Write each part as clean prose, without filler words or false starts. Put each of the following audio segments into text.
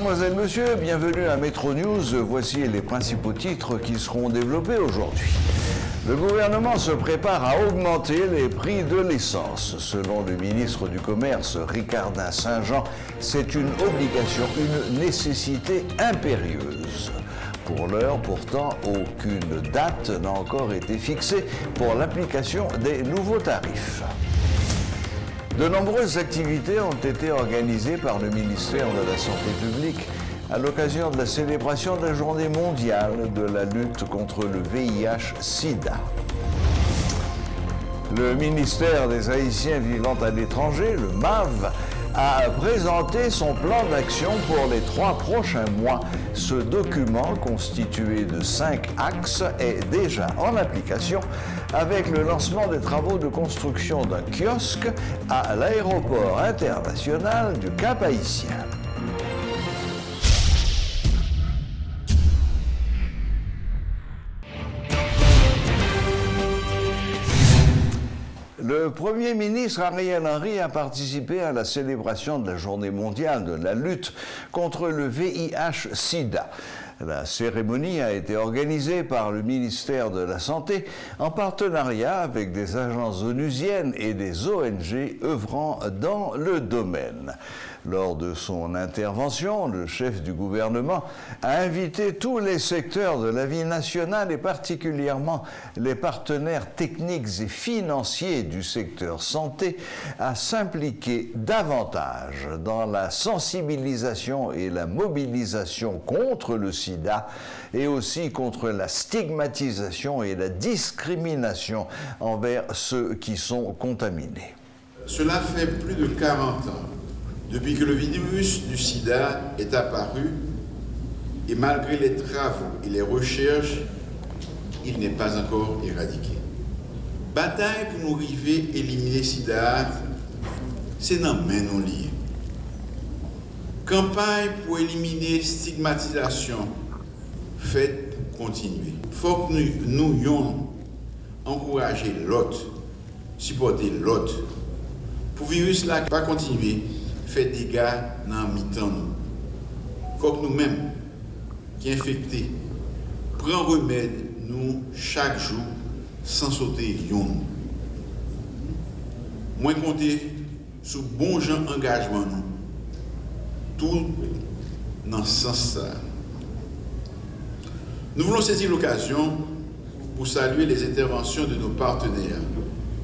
Mademoiselles, Messieurs, bienvenue à Métro News. Voici les principaux titres qui seront développés aujourd'hui. Le gouvernement se prépare à augmenter les prix de l'essence. Selon le ministre du Commerce, Ricardin Saint-Jean, c'est une obligation, une nécessité impérieuse. Pour l'heure, pourtant, aucune date n'a encore été fixée pour l'application des nouveaux tarifs. De nombreuses activités ont été organisées par le ministère de la Santé publique à l'occasion de la célébration de la Journée mondiale de la lutte contre le VIH-Sida. Le ministère des Haïtiens vivant à l'étranger, le MAV, a présenté son plan d'action pour les 3 prochains mois. Ce document, constitué de 5 axes, est déjà en application avec le lancement des travaux de construction d'un kiosque à l'aéroport international du Cap-Haïtien. Le Premier ministre Ariel Henry a participé à la célébration de la Journée mondiale de la lutte contre le VIH-Sida. La cérémonie a été organisée par le ministère de la Santé en partenariat avec des agences onusiennes et des ONG œuvrant dans le domaine. Lors de son intervention, le chef du gouvernement a invité tous les secteurs de la vie nationale et particulièrement les partenaires techniques et financiers du secteur santé à s'impliquer davantage dans la sensibilisation et la mobilisation contre le sida et aussi contre la stigmatisation et la discrimination envers ceux qui sont contaminés. Cela fait plus de 40 ans depuis que le virus du sida est apparu et malgré les travaux et les recherches, il n'est pas encore éradiqué. Bataille pour nous arriver à éliminer le sida, c'est dans main nous liés. Campagne pour éliminer la stigmatisation, faite pour continuer. Il faut que nous encourager l'autre, supporter l'autre. Pour le virus là pas continuer, fait des dégâts dans le mi-temps. Il faut que nous-mêmes, qui sommes infectés, prenions remède nous chaque jour sans sauter yon. Moins compter sur bon gens engagement nous. Tout dans ce sens-là. Nous voulons saisir l'occasion pour saluer les interventions de nos partenaires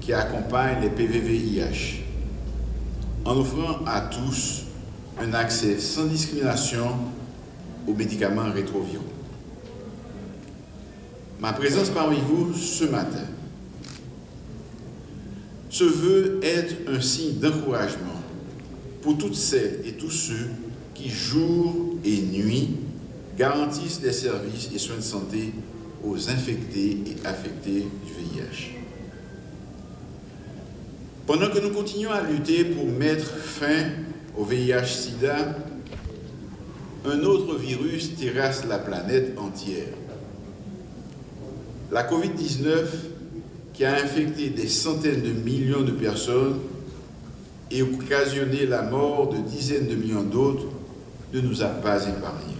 qui accompagnent les PVVIH. En offrant à tous un accès sans discrimination aux médicaments rétroviraux. Ma présence parmi vous ce matin se veut être un signe d'encouragement pour toutes celles et tous ceux qui, jour et nuit, garantissent des services et soins de santé aux infectés et affectés du VIH. Pendant que nous continuons à lutter pour mettre fin au VIH-Sida, un autre virus terrasse la planète entière. La COVID-19, qui a infecté des centaines de millions de personnes et occasionné la mort de dizaines de millions d'autres, ne nous a pas épargnés.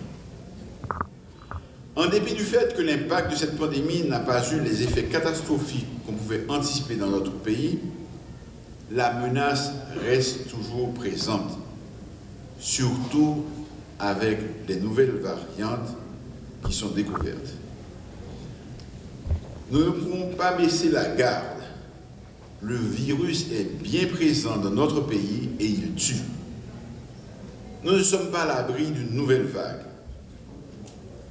En dépit du fait que l'impact de cette pandémie n'a pas eu les effets catastrophiques qu'on pouvait anticiper dans notre pays, la menace reste toujours présente, surtout avec les nouvelles variantes qui sont découvertes. Nous ne pouvons pas baisser la garde. Le virus est bien présent dans notre pays et il tue. Nous ne sommes pas à l'abri d'une nouvelle vague.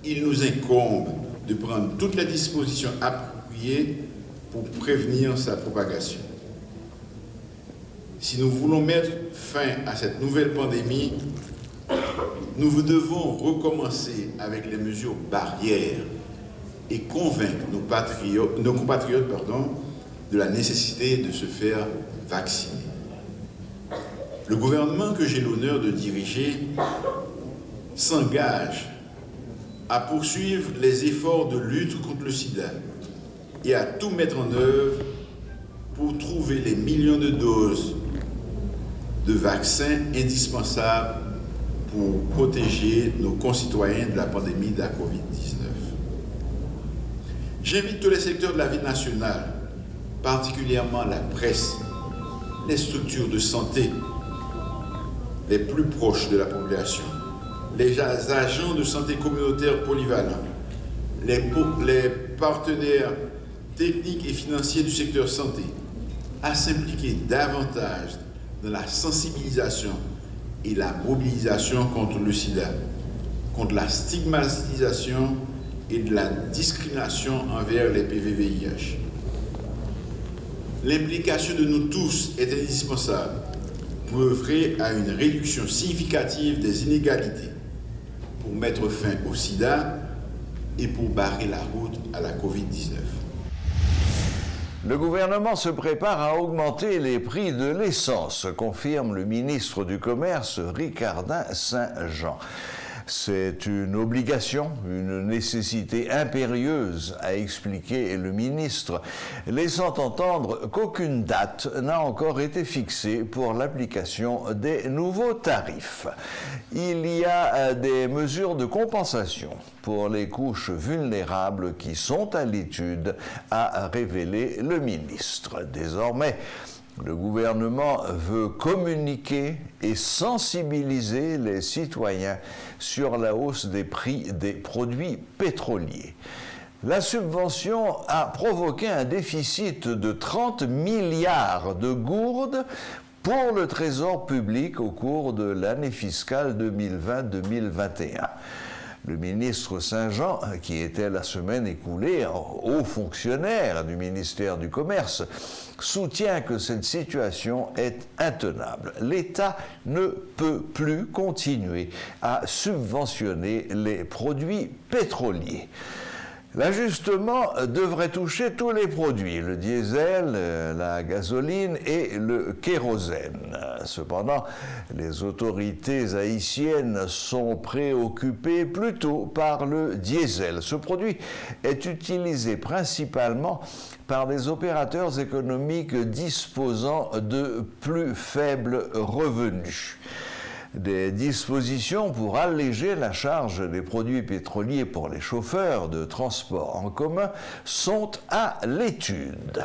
Il nous incombe de prendre toutes les dispositions appropriées pour prévenir sa propagation. Si nous voulons mettre fin à cette nouvelle pandémie, nous devons recommencer avec les mesures barrières et convaincre nos compatriotes de la nécessité de se faire vacciner. Le gouvernement que j'ai l'honneur de diriger s'engage à poursuivre les efforts de lutte contre le sida et à tout mettre en œuvre pour trouver les millions de doses de vaccins indispensables pour protéger nos concitoyens de la pandémie de la COVID-19. J'invite tous les secteurs de la vie nationale, particulièrement la presse, les structures de santé, les plus proches de la population, les agents de santé communautaire polyvalents, les partenaires techniques et financiers du secteur santé, à s'impliquer davantage dans la sensibilisation et la mobilisation contre le sida, contre la stigmatisation et de la discrimination envers les PVVIH. L'implication de nous tous est indispensable pour œuvrer à une réduction significative des inégalités, pour mettre fin au sida et pour barrer la route à la COVID-19. Le gouvernement se prépare à augmenter les prix de l'essence, confirme le ministre du Commerce Ricardin Saint-Jean. C'est une obligation, une nécessité impérieuse, a expliqué le ministre, laissant entendre qu'aucune date n'a encore été fixée pour l'application des nouveaux tarifs. Il y a des mesures de compensation pour les couches vulnérables qui sont à l'étude, a révélé le ministre. Désormais, le gouvernement veut communiquer et sensibiliser les citoyens sur la hausse des prix des produits pétroliers. La subvention a provoqué un déficit de 30 milliards de gourdes pour le Trésor public au cours de l'année fiscale 2020-2021. Le ministre Saint-Jean, qui était la semaine écoulée haut fonctionnaire du ministère du Commerce, soutient que cette situation est intenable. L'État ne peut plus continuer à subventionner les produits pétroliers. L'ajustement devrait toucher tous les produits, le diesel, la gasoline et le kérosène. Cependant, les autorités haïtiennes sont préoccupées plutôt par le diesel. Ce produit est utilisé principalement par des opérateurs économiques disposant de plus faibles revenus. Des dispositions pour alléger la charge des produits pétroliers pour les chauffeurs de transport en commun sont à l'étude.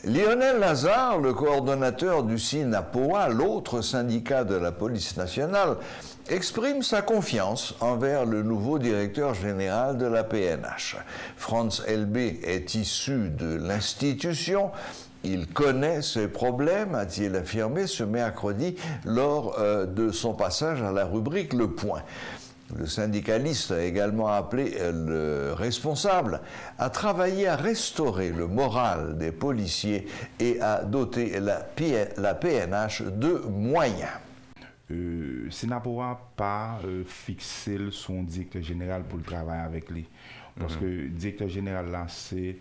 Lionel Lazare, le coordonnateur du SINAPOA, l'autre syndicat de la police nationale, exprime sa confiance envers le nouveau directeur général de la PNH. Franz Elbé est issu de l'institution. Il connaît ses problèmes, a-t-il affirmé ce mercredi lors de son passage à la rubrique Le Point. Le syndicaliste a également appelé le responsable à travailler à restaurer le moral des policiers et à doter la PNH de moyens. SINAPOA n'a pas fixé son directeur général pour le travail avec lui. Parce que le directeur général là, c'est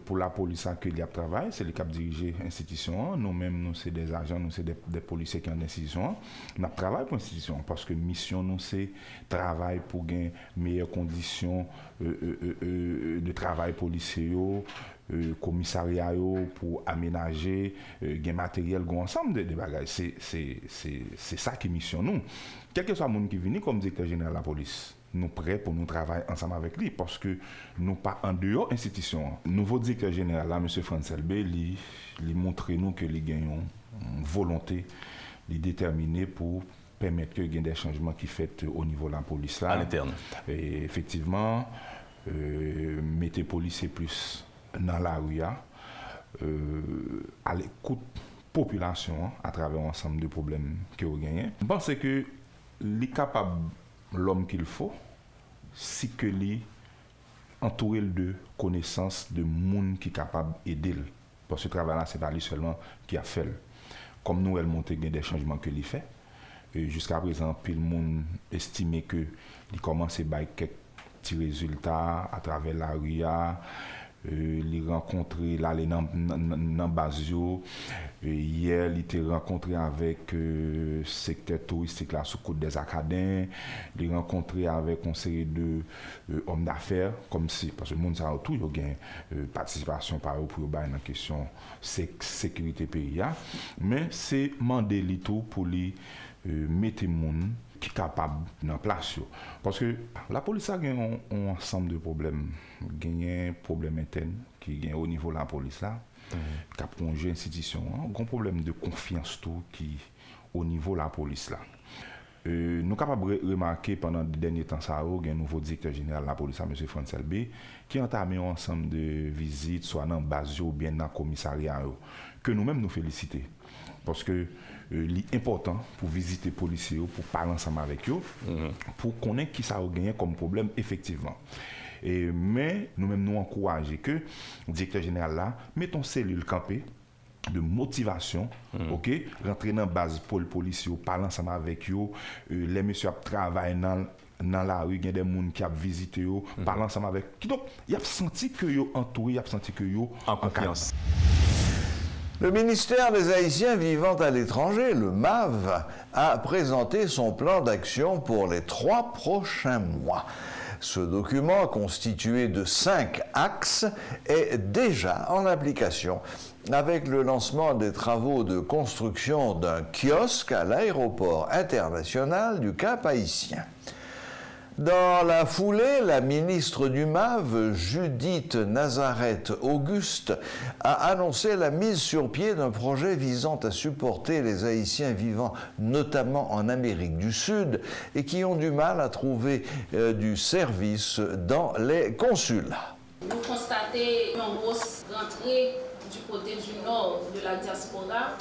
pour la police qui y a travail, c'est le cap diriger l'institution. Nous-mêmes, nous c'est des agents, nous c'est des policiers qui ont l'institution. Nous travaillons pour l'institution parce que mission nous c'est travail pour gagner meilleures conditions de travail policier, commissariat pour aménager, gagner matériel, ensemble de bagages. C'est ça qui est mission nous. Quel que soit le monde qui vient comme directeur général de la police, nous prêts pour nous travailler ensemble avec lui parce que nous pas en dehors institution. Nouveau directeur général là, M. Franz Elbé, il montre nous que les gagnons une volonté, il déterminé pour permettre qu'il y ait des changements qui fait au niveau de la police là. À l'interne. Et effectivement, mettez policiers plus dans la rue, à l'écoute population à travers un ensemble de problèmes que vous gagnez. Je pense que les capable l'homme qu'il faut, si que lui entouré de connaissances de monde qui est capable d'aider. Parce que ce travail-là, c'est pas lui seulement qui a fait. Comme nous, elle montre des changements que lui fait. Et jusqu'à présent, puis le monde estimé que il commence à avoir quelques petits résultats à travers la RIA, il rencontré l'aller dans Basio. Hier, il était rencontré avec secteur touristique là sous côte des Acadiens. Il rencontré avec un série de hommes d'affaires comme si parce que le monde ça autour il y a participation par eux pour dans question sécurité pays mais c'est mandé tout pour les mettre monde qui capable dans place parce que la police a un ensemble de problèmes, un problème interne qui est au niveau de la police là. Qui a plongé l'institution, un grand problème de confiance tout qui au niveau de la police là. Nous sommes capables de remarquer pendant les derniers temps ça il y a un nouveau directeur général de la police, M. Francel B, qui a entamé un ensemble de visites, soit dans Basio ou bien dans le commissariat, que nous-mêmes nous félicitons. Parce que c'est important pour visiter les policiers, pour parler ensemble avec eux, pour connaître qui ça a gagné comme problème effectivement. Mais nous-mêmes nous encourageons que le directeur général là mette une cellule campée de motivation, ok, rentrer dans la base pour le policier, parler ensemble avec eux, les messieurs travaillent dans la rue, il y a des gens qui ont visité, parler ensemble avec eux. Donc, il a senti que yo entouré, il a senti que yo en confiance. Le ministère des Haïtiens vivant à l'étranger, le MAV, a présenté son plan d'action pour les 3 prochains mois. Ce document, constitué de 5 axes, est déjà en application avec le lancement des travaux de construction d'un kiosque à l'aéroport international du Cap-Haïtien. Dans la foulée, la ministre du MAV, Judith Nazareth-Auguste, a annoncé la mise sur pied d'un projet visant à supporter les Haïtiens vivant notamment en Amérique du Sud et qui ont du mal à trouver du service dans les consulats. Nous constatons une grosse rentrée du côté du nord de la diaspora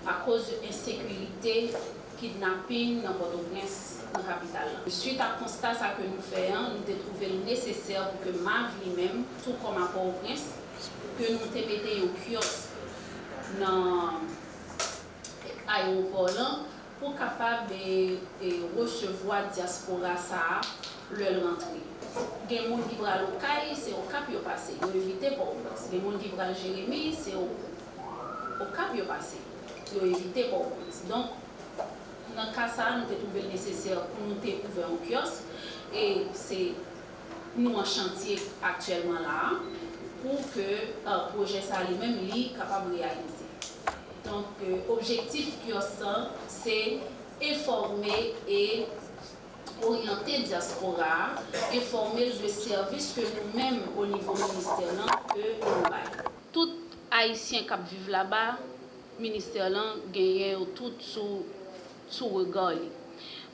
à cause de l'insécurité, kidnapping dans Port-au-Prince. Capitale. Suite à constat ça que nous faisons, nous avons trouvé nécessaire pour que MAV lui-même, tout comme à Port-au-Prince, que nous mettions au kiosque dans l'aéroport pour capable de recevoir diaspora ça leur rentrée. Les gens qui vont à l'Ocaille, c'est au Cap yo passé. Ils éviter Port-au-Prince. Les gens qui vont à Jérémie, c'est au Cap yo passé. Ils éviter Port-au-Prince. Donc dans le cas ça, nous avons trouvé nécessaire pour nous ouvrir un kiosque et c'est nous en chantier actuellement là pour que le projet ça lui-même soit capable de réaliser. Donc l'objectif kiosque c'est informer et orienter diaspora, informer le service que nous-mêmes au niveau ministère que nous avons. Tout haïtien qui vivent là-bas, ministère gagne tout sous regard.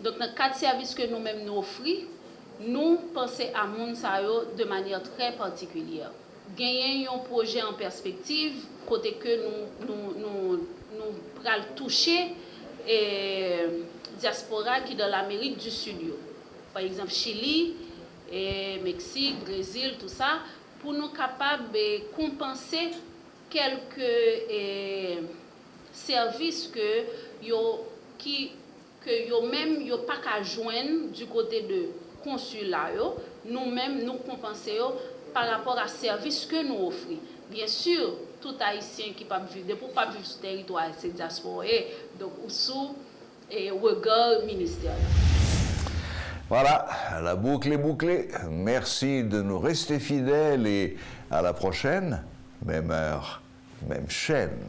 Donc dans le cadre de service que nous-mêmes nous offrons, nous pensons à Mounsayo de manière très particulière. Gagner un projet en perspective, côté que nous allons toucher diaspora qui est dans l'Amérique du Sud. Par exemple Chili, Mexique, Brésil, tout ça, pour nous capables de compenser quelques services que même yo pas qu'à joindre du côté de consulat nous-mêmes nous compenser par rapport à service que nous offrons. Bien sûr, tout haïtien qui pas vivre pour pas vivre sur le territoire c'est diaspora donc sous regard ministériel. Voilà, la boucle est bouclée. Merci de nous rester fidèles et à la prochaine, même heure, même chaîne.